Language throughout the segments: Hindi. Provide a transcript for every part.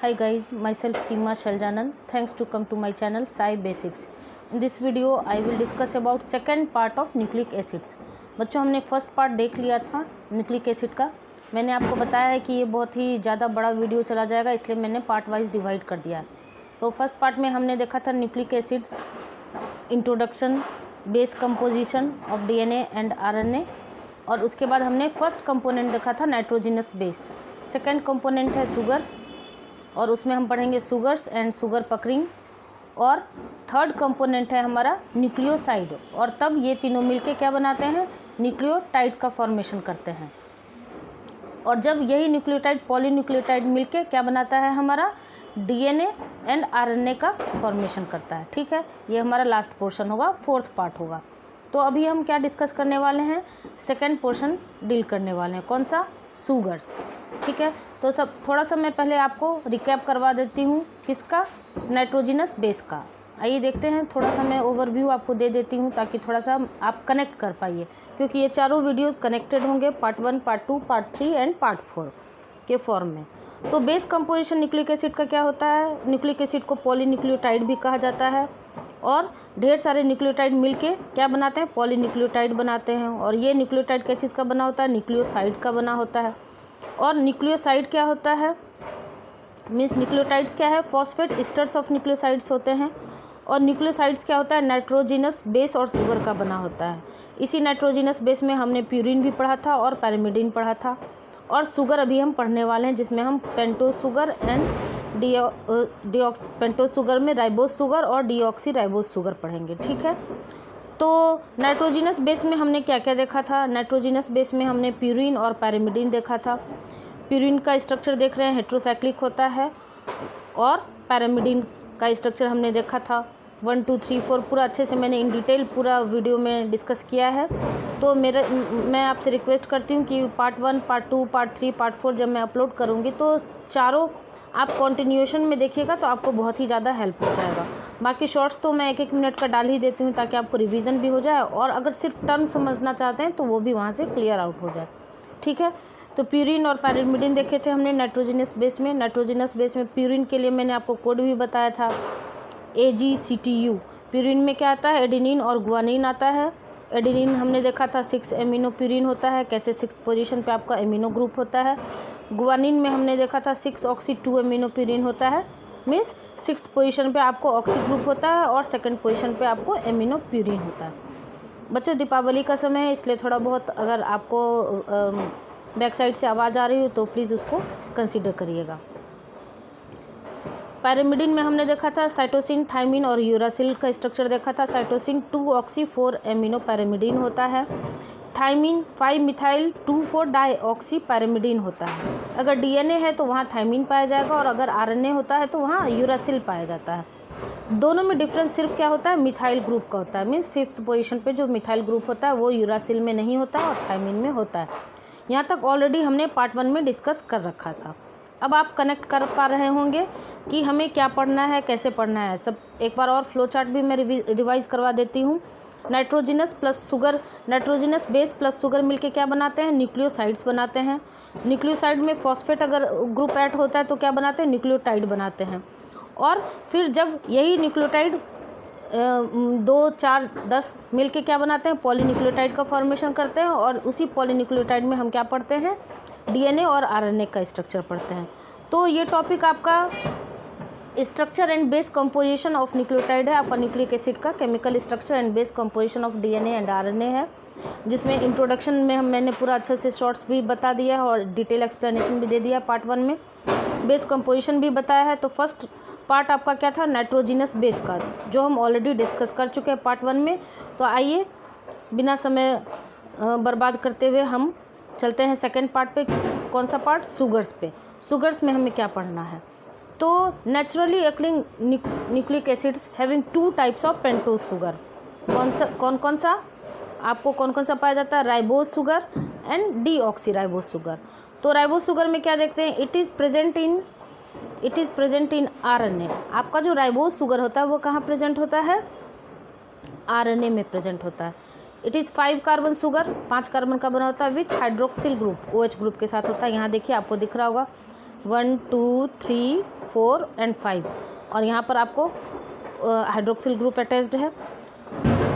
Hi guys, myself Seema Shaljanand. Thanks to come to my channel Sai Basics. In this video I will discuss about second part of nucleic acids. बच्चों हमने फर्स्ट पार्ट देख लिया था न्यूक्लिक एसिड का। मैंने आपको बताया है कि ये बहुत ही ज़्यादा बड़ा वीडियो चला जाएगा, इसलिए मैंने पार्ट वाइज डिवाइड कर दिया है। तो फर्स्ट पार्ट में हमने देखा था nucleic acids, introduction, base composition of DNA and RNA, और उसके बाद हमने फर्स्ट कंपोनेंट देखा था नाइट्रोजिनस बेस। सेकेंड कंपोनेंट है शुगर, और उसमें हम पढ़ेंगे शुगर्स एंड शुगर पकरिंग। और थर्ड कंपोनेंट है हमारा न्यूक्लियोसाइड, और तब ये तीनों मिलके क्या बनाते हैं, न्यूक्लियोटाइड का फॉर्मेशन करते हैं। और जब यही न्यूक्लियोटाइड पॉलीन्यूक्लियोटाइड मिलके क्या बनाता है, हमारा डीएनए एंड आरएनए का फॉर्मेशन करता है। ठीक है, ये हमारा लास्ट पोर्शन होगा, फोर्थ पार्ट होगा। तो अभी हम क्या डिस्कस करने वाले हैं, सेकेंड पोर्शन डील करने वाले हैं। कौन सा, शुगर्स। ठीक है, तो सब थोड़ा सा मैं पहले आपको रिकैप करवा देती हूँ, किसका, नाइट्रोजिनस बेस का। आइए देखते हैं, थोड़ा सा मैं ओवरव्यू आपको दे देती हूँ ताकि थोड़ा सा आप कनेक्ट कर पाइए, क्योंकि ये चारों वीडियोस कनेक्टेड होंगे, part 1, part 2, part 3 and part 4 के फॉर्म में। तो बेस कंपोजिशन न्यूक्लिक एसिड का क्या होता है, न्यूक्लिक एसिड को पॉलीन्यूक्लियोटाइड भी कहा जाता है, और ढेर सारे न्यूक्लियोटाइड मिलके क्या बनाते हैं, पॉलीन्यूक्लियोटाइड बनाते हैं। और ये न्यूक्लियोटाइड क्या चीज़ का बना होता है, न्यूक्लियोसाइड का बना होता है। और न्यूक्लियोसाइड क्या होता है, मीन्स न्यूक्लियोटाइड्स क्या है, फॉस्फेट ईस्टर्स ऑफ न्यूक्लियोसाइड्स होते हैं। और न्यूक्लियोसाइड्स क्या होता है, नाइट्रोजिनस बेस और शुगर का बना होता है। इसी नाइट्रोजिनस बेस में हमने प्यूरिन भी पढ़ा था और पैरामिडिन पढ़ा था, और शुगर अभी हम पढ़ने वाले हैं, जिसमें हम pentose sugar and pentose sugar में राइबोस शुगर और डीऑक्सी राइबोस शुगर पढ़ेंगे। ठीक है, तो नाइट्रोजिनस बेस में हमने क्या क्या देखा था, नाइट्रोजिनस बेस में हमने प्यूरिन और पैरामिडिन देखा था। प्यूरिन का स्ट्रक्चर देख रहे हैं, हेट्रोसाइक्लिक होता है, और पैरामिडिन का स्ट्रक्चर हमने देखा था 1 2 3 4 पूरा अच्छे से मैंने इन डिटेल पूरा वीडियो में डिस्कस किया है। तो मैं आपसे रिक्वेस्ट करती हूँ कि पार्ट 1, पार्ट 2, पार्ट 3, पार्ट 4 जब मैं अपलोड करूँगी तो चारों आप कॉन्टिन्यूएशन में देखिएगा, तो आपको बहुत ही ज़्यादा हेल्प हो जाएगा। बाकी शॉर्ट्स तो मैं 1-1 मिनट का डाल ही देती हूँ ताकि आपको रिवीजन भी हो जाए, और अगर सिर्फ टर्म समझना चाहते हैं तो वो भी वहाँ से क्लियर आउट हो जाए। ठीक है, तो प्यूरिन और पैरामिडिन देखे थे हमने नाइट्रोजिनस बेस में। नाइट्रोजिनस बेस में प्यूरिन के लिए मैंने आपको कोड भी बताया था, AgCTU। प्यूरिन में क्या आता है, एडेनिन और गुआनिन आता है। एडेनिन हमने देखा था 6 एमिनो प्यूरिन होता है, कैसे 6th पोजीशन पे आपका एमिनो ग्रुप होता है। गुआनिन में हमने देखा था 6 ऑक्सी 2 एमिनो प्यूरिन होता है, मीन्स 6th पोजीशन पे आपको ऑक्सी ग्रुप होता है और 2nd पोजीशन पे आपको एमिनो प्यूरिन होता है। बच्चों दीपावली का समय है, इसलिए थोड़ा बहुत अगर आपको बैक साइड से आवाज़ आ रही हो तो प्लीज़ उसको कंसीडर करिएगा। पैरामिडिन में हमने देखा था साइटोसिन, थायमिन और यूरासिल का स्ट्रक्चर देखा था। साइटोसिन 2 ऑक्सी 4 एमिनो पैरामिडिन होता है। थायमिन 5 मिथाइल 2,4 डाईऑक्सी पैरामिडिन होता है। अगर डीएनए है तो वहाँ थायमिन पाया जाएगा, और अगर आरएनए होता है तो वहाँ यूरासिल पाया जाता है। दोनों में डिफरेंस सिर्फ क्या होता है, मिथाइल ग्रुप का होता है। मीन्स 5th पोजीशन पे जो मिथाइल ग्रुप होता है वो यूरासिल में नहीं होता है और थायमिन में होता है। यहाँ तक ऑलरेडी हमने पार्ट 1 में डिस्कस कर रखा था। अब आप कनेक्ट कर पा रहे होंगे कि हमें क्या पढ़ना है, कैसे पढ़ना है। सब एक बार और फ्लो चार्ट भी मैं रिवाइज करवा देती हूँ। Nitrogenous plus sugar, nitrogenous base plus sugar मिलके क्या बनाते हैं, न्यूक्लियोसाइड्स बनाते हैं। न्यूक्लियोसाइड में फॉस्फेट अगर ग्रुप ऐड होता है तो क्या बनाते हैं, न्यूक्लियोटाइड बनाते हैं। और फिर जब यही न्यूक्लियोटाइड 2, 4, 10 मिलके क्या बनाते हैं, पॉलीन्यूक्लियोटाइड का फॉर्मेशन करते हैं, और उसी पॉलीन्यूक्लियोटाइड में हम क्या पढ़ते हैं, डीएनए और आरएनए का स्ट्रक्चर पढ़ते हैं। तो ये टॉपिक आपका structure and base composition of nucleotide है, आपका न्यूक्लिक एसिड का chemical structure and base composition of DNA and RNA है, जिसमें इंट्रोडक्शन में मैंने पूरा अच्छे से शॉर्ट्स भी बता दिया है और डिटेल एक्सप्लेनेशन भी दे दिया पार्ट 1 में। बेस कंपोजिशन भी बताया है। तो फर्स्ट पार्ट आपका क्या था, नाइट्रोजिनस बेस का, जो हम ऑलरेडी डिस्कस कर चुके हैं पार्ट 1 में। तो आइए बिना समय बर्बाद करते हुए हम चलते हैं सेकेंड पार्ट पे। कौन सा पार्ट, शुगर्स पे। शुगर्स में हमें क्या पढ़ना है, तो naturally occurring nucleic acids having 2 types of pentose sugar. कौन कौन सा आपको कौन कौन सा पाया जाता है, ribose sugar and deoxy ribose sugar. तो राइबोस शुगर में क्या देखते हैं, it is present in RNA. आपका जो राइबोस शुगर होता है वो कहाँ प्रेजेंट होता है, आरएनए में प्रेजेंट होता है। It is 5 carbon sugar, 5 carbon का बना होता है, with hydroxyl group, OH group के साथ होता है। यहाँ देखिए आपको दिख रहा होगा 1 2 3 4 एंड 5 और यहाँ पर आपको हाइड्रोक्सिल ग्रुप अटैच्ड है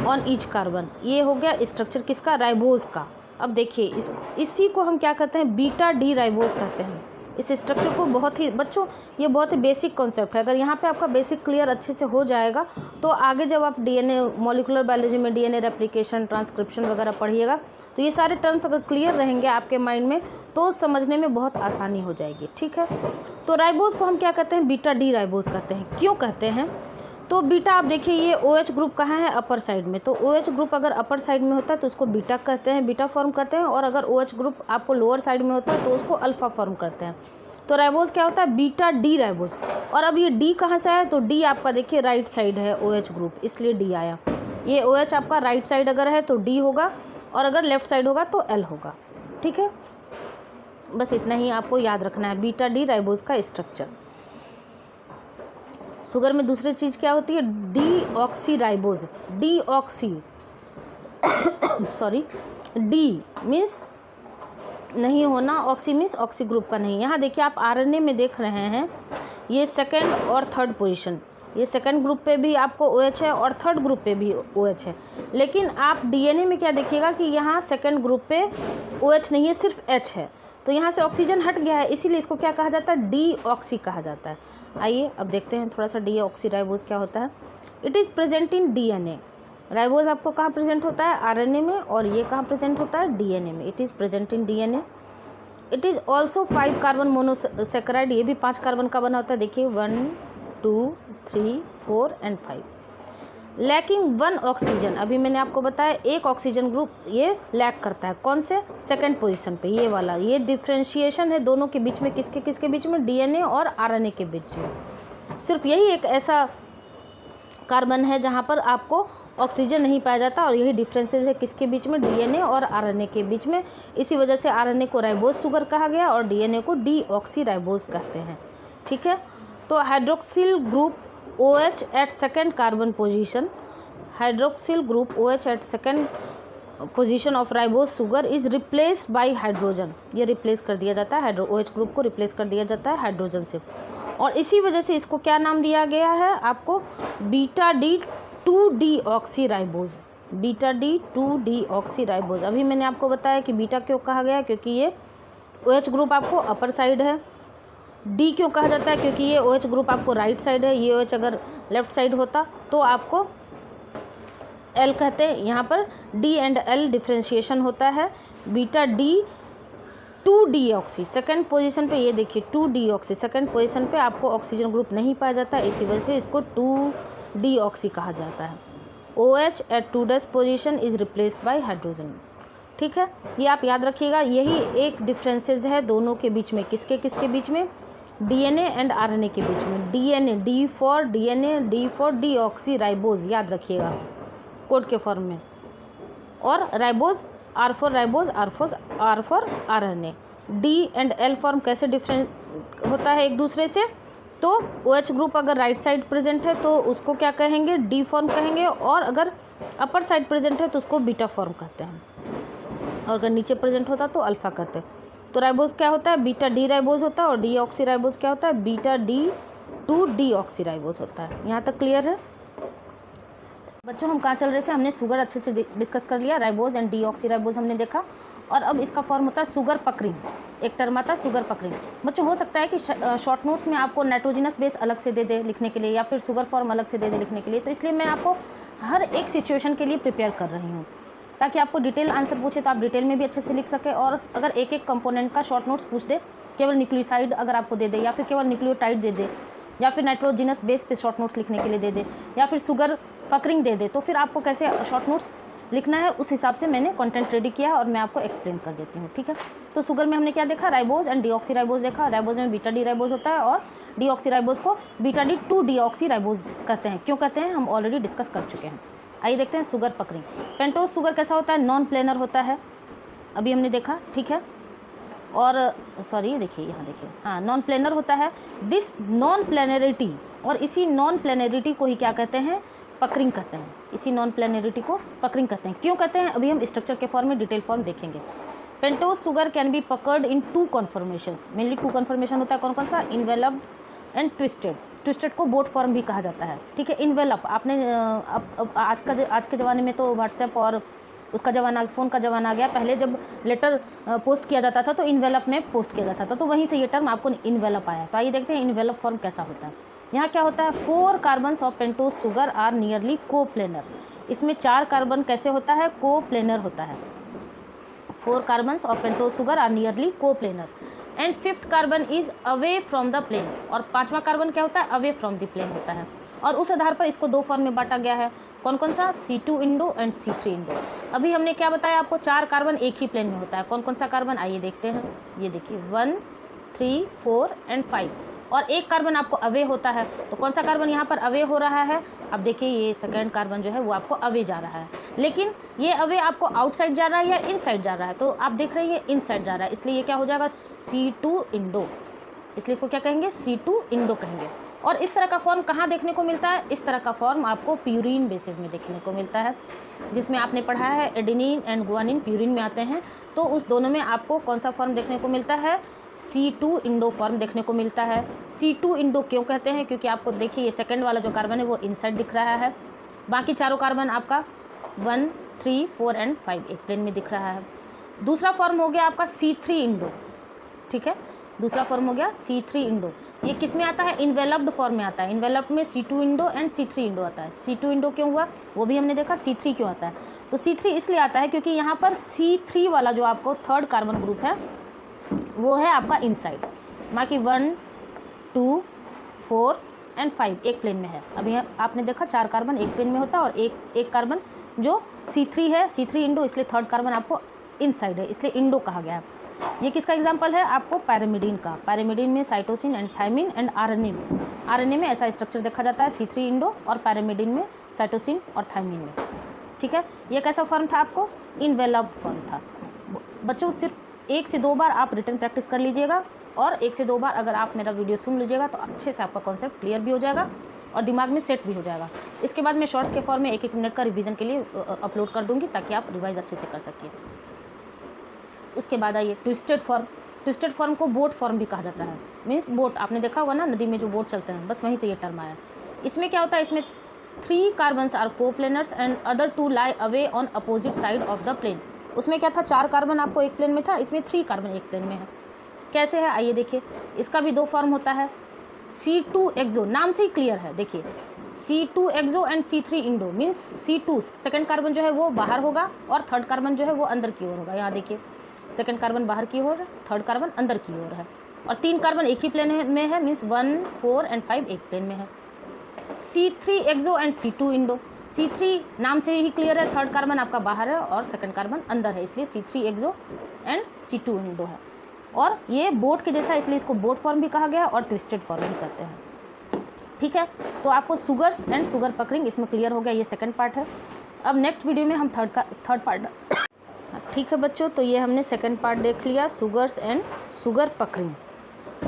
ऑन ईच कार्बन। ये हो गया स्ट्रक्चर किसका, राइबोज का। अब देखिए इसी को हम क्या कहते हैं, बीटा डी राइबोज कहते हैं। इस स्ट्रक्चर को बहुत ही बच्चों ये बहुत ही बेसिक कॉन्सेप्ट है। अगर यहाँ पे आपका बेसिक क्लियर अच्छे से हो जाएगा तो आगे जब आप डीएनए मॉलिक्यूलर बायोलॉजी में डीएनए रेप्लिकेशन ट्रांसक्रिप्शन वगैरह पढ़िएगा तो ये सारे टर्म्स अगर क्लियर रहेंगे आपके माइंड में तो समझने में बहुत आसानी हो जाएगी। ठीक है, तो राइबोज को हम क्या कहते हैं, बीटा डी राइबोज कहते हैं। क्यों कहते हैं, तो बीटा आप देखिए ये OH ग्रुप कहाँ है, अपर साइड में। तो OH ग्रुप अगर अपर साइड में होता है तो उसको बीटा कहते हैं, बीटा फॉर्म कहते हैं। और अगर OH ग्रुप आपको लोअर साइड में होता है तो उसको अल्फा फॉर्म करते हैं। तो राइबोज क्या होता है, बीटा डी राइबोज। और अब ये डी कहाँ से आया, तो डी आपका देखिए राइट साइड है OH ग्रुप, इसलिए डी आया। ये OH आपका राइट साइड अगर है तो डी होगा और अगर लेफ्ट साइड होगा तो एल होगा। ठीक है, बस इतना ही आपको याद रखना है बीटा डी राइबोज का स्ट्रक्चर। शुगर में दूसरी चीज़ क्या होती है, deoxy ribose. Deoxy sorry, D means नहीं होना, ऑक्सी मीन्स ऑक्सी ग्रुप का नहीं। यहाँ देखिए आप आरएनए में देख रहे हैं ये सेकंड और थर्ड पोजीशन, ये सेकंड ग्रुप पे भी आपको OH है और थर्ड ग्रुप पे भी OH है। लेकिन आप डीएनए में क्या देखिएगा कि यहाँ सेकंड ग्रुप पे OH नहीं है, सिर्फ H है। तो यहाँ से ऑक्सीजन हट गया है, इसीलिए इसको क्या कहा जाता है, डीऑक्सी कहा जाता है। आइए अब देखते हैं थोड़ा सा डीऑक्सी राइबोज क्या होता है। It is present in DNA. Ribose आपको कहाँ प्रेजेंट होता है, आरएनए में, और ये कहाँ प्रेजेंट होता है, डीएनए में। It is present in DNA. It is also 5 carbon monosaccharide, ये भी 5 कार्बन का बना होता है। देखिए 1 2 3 4 एंड 5। लैकिंग 1 ऑक्सीजन, अभी मैंने आपको बताया एक ऑक्सीजन ग्रुप ये लैक करता है, कौन से, सेकंड पोजीशन पे, ये वाला। ये डिफ्रेंशिएशन है दोनों के बीच में, किसके किसके बीच में, डीएनए और आरएनए के बीच में। सिर्फ यही एक ऐसा कार्बन है जहाँ पर आपको ऑक्सीजन नहीं पाया जाता और यही डिफरेंसेस है किसके बीच में, डीएनए और आरएनए के बीच में। इसी वजह से आरएनए को राइबोज शुगर कहा गया और डीएनए को डीऑक्सी राइबोज कहते हैं। ठीक है, तो hydroxyl group OH at second carbon position, hydroxyl group OH at second position of ribose sugar is replaced by hydrogen. ये रिप्लेस कर दिया जाता है, OH ग्रुप को रिप्लेस कर दिया जाता है हाइड्रोजन से। और इसी वजह से इसको क्या नाम दिया गया है आपको, beta D 2 deoxy ribose. Beta D 2 deoxy ribose. अभी मैंने आपको बताया कि बीटा क्यों कहा गया, क्योंकि ये OH ग्रुप आपको अपर साइड है। डी क्यों कहा जाता है, क्योंकि ये OH ग्रुप आपको राइट साइड है। ये OH अगर लेफ्ट साइड होता तो आपको एल कहते हैं। यहाँ पर डी एंड एल डिफ्रेंशिएशन होता है। Beta D 2 deoxy second position पे, ये देखिए 2 डीऑक्सी सेकेंड पोजीशन पे आपको ऑक्सीजन ग्रुप नहीं पाया जाता, इसी वजह से इसको 2 डीऑक्सी कहा जाता है। OH at 2' position is replaced by hydrogen. ठीक है, ये आप याद रखिएगा, यही एक डिफरेंसेस है दोनों के बीच में, किसके किसके बीच में, डीएनए एंड आरएनए के बीच में। DNA D for DNA, D for deoxy ribose, याद रखिएगा कोड के फॉर्म में। और ribose R for ribose, R for RNA. D and L form कैसे डिफरेंट होता है एक दूसरे से, तो OH ग्रुप अगर राइट साइड प्रेजेंट है तो उसको क्या कहेंगे, डी फॉर्म कहेंगे, और अगर अपर साइड प्रेजेंट है तो उसको बीटा फॉर्म कहते हैं, और अगर नीचे प्रेजेंट होता तो अल्फा कहते हैं। तो राइबोज क्या होता है, बीटा डी राइबोज होता है, और डीऑक्सी राइबोज क्या होता है, बीटा डी 2 डीऑक्सी राइबोज होता है। यहाँ तक क्लियर है बच्चों। हम कहाँ चल रहे थे, हमने शुगर अच्छे से डिस्कस कर लिया, राइबोज एंड डीऑक्सी राइबोज हमने देखा। और अब इसका फॉर्म होता है शुगर पकरिंग, एक टर्म आता है शुगर पकरिंग। बच्चों हो सकता है कि शॉर्ट नोट्स में आपको नाइट्रोजिनस बेस अलग से दे दे लिखने के लिए, या फिर शुगर फॉर्म अलग से दे दे लिखने के लिए, तो इसलिए मैं आपको हर एक सिचुएशन के लिए प्रिपेयर कर रही हूँ, ताकि आपको डिटेल आंसर पूछे तो आप डिटेल में भी अच्छे से लिख सके। और अगर एक एक कंपोनेंट का शॉर्ट नोट्स पूछ दे, केवल न्यूक्लियोसाइड अगर आपको दे दे, या फिर केवल न्यूक्लियोटाइड दे दे, या फिर नाइट्रोजिनस बेस पे शॉर्ट नोट्स लिखने के लिए दे दे, या फिर शुगर पकरिंग दे दे, तो फिर आपको कैसे शॉर्ट नोट्स लिखना है उस हिसाब से मैंने कंटेंट रेडी किया है और मैं आपको एक्सप्लेन कर देती हूँ। ठीक है, तो शुगर में हमने क्या देखा, राइबोज एंड डीऑक्सी राइबोज देखा। राइबोज में बीटा डी राइबोज होता है और डीऑक्सी राइबोज को बीटा डी 2 डीऑक्सी राइबोज कहते हैं। क्यों कहते हैं, हम ऑलरेडी डिस्कस कर चुके हैं। आइए देखते हैं शुगर पकरिंग। पेंटोज शुगर कैसा होता है, नॉन प्लेनर होता है, अभी हमने देखा। ठीक है, और सॉरी देखिए यहाँ देखिए, हाँ नॉन प्लेनर होता है। दिस नॉन प्लेनरिटी, और इसी नॉन प्लेनरिटी को ही क्या कहते हैं, पकरिंग कहते हैं। इसी नॉन प्लेनरिटी को पकरिंग कहते हैं। क्यों कहते हैं, अभी हम स्ट्रक्चर के फॉर्म में डिटेल फॉर्म देखेंगे। Pentose sugar can be puckered in 2 conformations, mainly 2 conformation होता है। कौन कौन सा? Enveloped and twisted. ट्विस्टेड को बोट फॉर्म भी कहा जाता है, ठीक है। इन्वेलप आपने अब आज के ज़माने में तो व्हाट्सएप और उसका ज़माना, फ़ोन का ज़माना आ गया। पहले जब लेटर पोस्ट किया जाता था तो इन्वेलप में पोस्ट किया जाता था, तो वहीं से ये टर्म आपको इन्वेलप आया। तो आइए देखते हैं इन्वेलप फॉर्म कैसा होता है। यहाँ क्या होता है? 4 carbons of pentose sugar are nearly coplanar. इसमें 4 कार्बन कैसे होता है? कोप्लेनर होता है। 4 carbons of pentose sugar are nearly coplanar and 5th carbon is away from the plane. और 5वां कार्बन क्या होता है? अवे फ्रॉम द प्लेन होता है। और उस आधार पर इसको 2 फॉर्म में बांटा गया है। कौन कौन सा? C2 Indo and C3 Indo. अभी हमने क्या बताया आपको? 4 कार्बन एक ही प्लेन में होता है। कौन कौन सा कार्बन? आइए देखते हैं। ये देखिए 1, 3, 4 एंड 5। और एक कार्बन आपको अवे होता है। तो कौन सा कार्बन यहाँ पर अवे हो रहा है? अब देखिए ये सेकंड कार्बन जो है वो आपको अवे जा रहा है, लेकिन ये अवे आपको आउटसाइड जा रहा है या इनसाइड जा रहा है? तो आप देख रहे हैं ये इनसाइड जा रहा है, इसलिए ये क्या हो जाएगा? C2 Indo. इसलिए इसको क्या कहेंगे? C2 इंडो कहेंगे। और इस तरह का फॉर्म कहाँ देखने को मिलता है? इस तरह का फॉर्म आपको प्यूरिन बेसिस में देखने को मिलता है, जिसमें आपने पढ़ा है एडेनिन एंड गुआनिन प्यूरिन में आते हैं। तो उस दोनों में आपको कौन सा फॉर्म देखने को मिलता है? C2 इंडो फॉर्म देखने को मिलता है। C2 इंडो क्यों कहते हैं? क्योंकि आपको देखिए ये सेकंड वाला जो कार्बन है वो इनसाइड दिख रहा है, बाकी चारों कार्बन आपका 1, 3, 4 एंड 5 एक प्लेन में दिख रहा है। दूसरा फॉर्म हो गया आपका C3 इंडो, ठीक है। दूसरा फॉर्म हो गया C3 इंडो। ये किस में आता है? इन्वेलप्ड फॉर्म में आता है। इन्वेलप्ड में C2 Indo and C3 Indo आता है। C2 इंडो क्यों हुआ वो भी हमने देखा। C3 क्यों आता है? तो C3 इसलिए आता है क्योंकि यहाँ पर C3 वाला जो आपको 3rd कार्बन ग्रुप है वो है आपका इनसाइड। बाकी 1, 2, 4 एंड 5 एक प्लेन में है। अभी आपने देखा 4 कार्बन एक प्लेन में होता है और एक कार्बन जो C3 है, C3 इंडो, इसलिए 3rd कार्बन आपको इनसाइड है, इसलिए इंडो कहा गया है। ये किसका एग्जाम्पल है? आपको पैरामिडीन का। पैरामिडीन में cytosine and thymine and RNA में, आरएनए में ऐसा स्ट्रक्चर देखा जाता है C3 इंडो, और पैरामिडीन में साइटोसिन और थायमिन में, ठीक है। ये कैसा फॉर्म था आपको? इन्वेलप्ड फॉर्म था। बच्चों सिर्फ 1 से 2 बार आप रिटन प्रैक्टिस कर लीजिएगा, और 1 से 2 बार अगर आप मेरा वीडियो सुन लीजिएगा तो अच्छे से आपका कॉन्सेप्ट क्लियर भी हो जाएगा और दिमाग में सेट भी हो जाएगा। इसके बाद मैं शॉर्ट्स के फॉर्म में 1-1 मिनट का रिवीजन के लिए अपलोड कर दूँगी ताकि आप रिवाइज अच्छे से कर सकिए। उसके बाद आइए ट्विस्टेड फॉर्म। ट्विस्टेड फॉर्म को बोट फॉर्म भी कहा जाता है। मीन्स बोट, आपने देखा होगा ना नदी में जो बोट चलते हैं, बस वहीं से ये टर्म आया। इसमें क्या होता है? इसमें 3 carbons are coplanars and other 2 lie away on opposite side of the plane. उसमें क्या था? 4 कार्बन आपको एक प्लेन में था, इसमें 3 कार्बन एक प्लेन में है। कैसे है? आइए देखिए। इसका भी 2 फॉर्म होता है। C2 एक्सो, नाम से ही क्लियर है, देखिए C2 exo and C3 endo. Means C2 second carbon जो है वो बाहर होगा और 3rd कार्बन जो है वो अंदर की ओर होगा। यहाँ देखिए सेकंड कार्बन बाहर की ओर है, 3rd कार्बन अंदर की ओर है, और 3 कार्बन एक ही प्लेन में है। मीन्स 1, 4 एंड 5 एक प्लेन में है। C3 exo and C2 Indo. C3 नाम से ही क्लियर है, 3rd कार्बन आपका बाहर है और सेकंड कार्बन अंदर है, इसलिए C3 exo and C2 Indo है। और ये बोट के जैसा, इसलिए इसको बोट फॉर्म भी कहा गया और ट्विस्टेड फॉर्म भी कहते हैं, ठीक है। तो आपको शुगर्स एंड शुगर पकरिंग इसमें क्लियर हो गया, ये सेकंड पार्ट है। अब नेक्स्ट वीडियो में हम थर्ड पार्ट, ठीक है बच्चों। तो ये हमने सेकंड पार्ट देख लिया, शुगर्स एंड शुगर पकरिंग।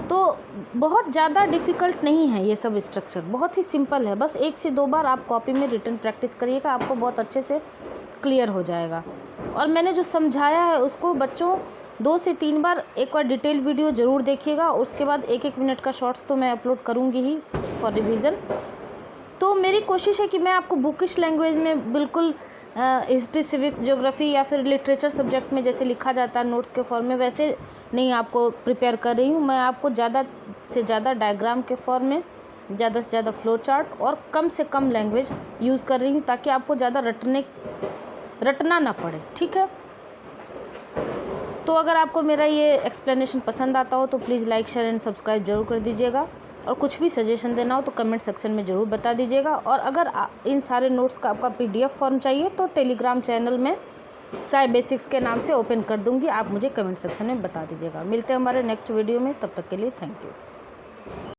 तो बहुत ज़्यादा डिफ़िकल्ट नहीं है ये सब स्ट्रक्चर, बहुत ही सिंपल है। बस 1 से 2 बार आप कॉपी में रिटन प्रैक्टिस करिएगा, आपको बहुत अच्छे से क्लियर हो जाएगा। और मैंने जो समझाया है उसको बच्चों 2 से 3 बार एक बार डिटेल वीडियो ज़रूर देखिएगा। उसके बाद 1-1 मिनट का शॉर्ट्स तो मैं अपलोड करूँगी ही फॉर रिवीजन। तो मेरी कोशिश है कि मैं आपको बुकिश लैंग्वेज में बिल्कुल हिस्ट्री, सिविक्स, ज्योग्राफी या फिर लिटरेचर सब्जेक्ट में जैसे लिखा जाता है नोट्स के फॉर्म में, वैसे नहीं आपको प्रिपेयर कर रही हूँ। मैं आपको ज़्यादा से ज़्यादा डायग्राम के फॉर्म में, ज़्यादा से ज़्यादा फ्लो चार्ट और कम से कम लैंग्वेज यूज़ कर रही हूँ ताकि आपको ज़्यादा रटना ना पड़े, ठीक है। तो अगर आपको मेरा ये एक्सप्लेनेशन पसंद आता हो तो please like, share and subscribe जरूर कर दीजिएगा। और कुछ भी सजेशन देना हो तो कमेंट सेक्शन में ज़रूर बता दीजिएगा। और अगर इन सारे नोट्स का आपका PDF फॉर्म चाहिए तो टेलीग्राम चैनल में साई बेसिक्स के नाम से ओपन कर दूंगी, आप मुझे कमेंट सेक्शन में बता दीजिएगा। मिलते हैं हमारे नेक्स्ट वीडियो में, तब तक के लिए थैंक यू।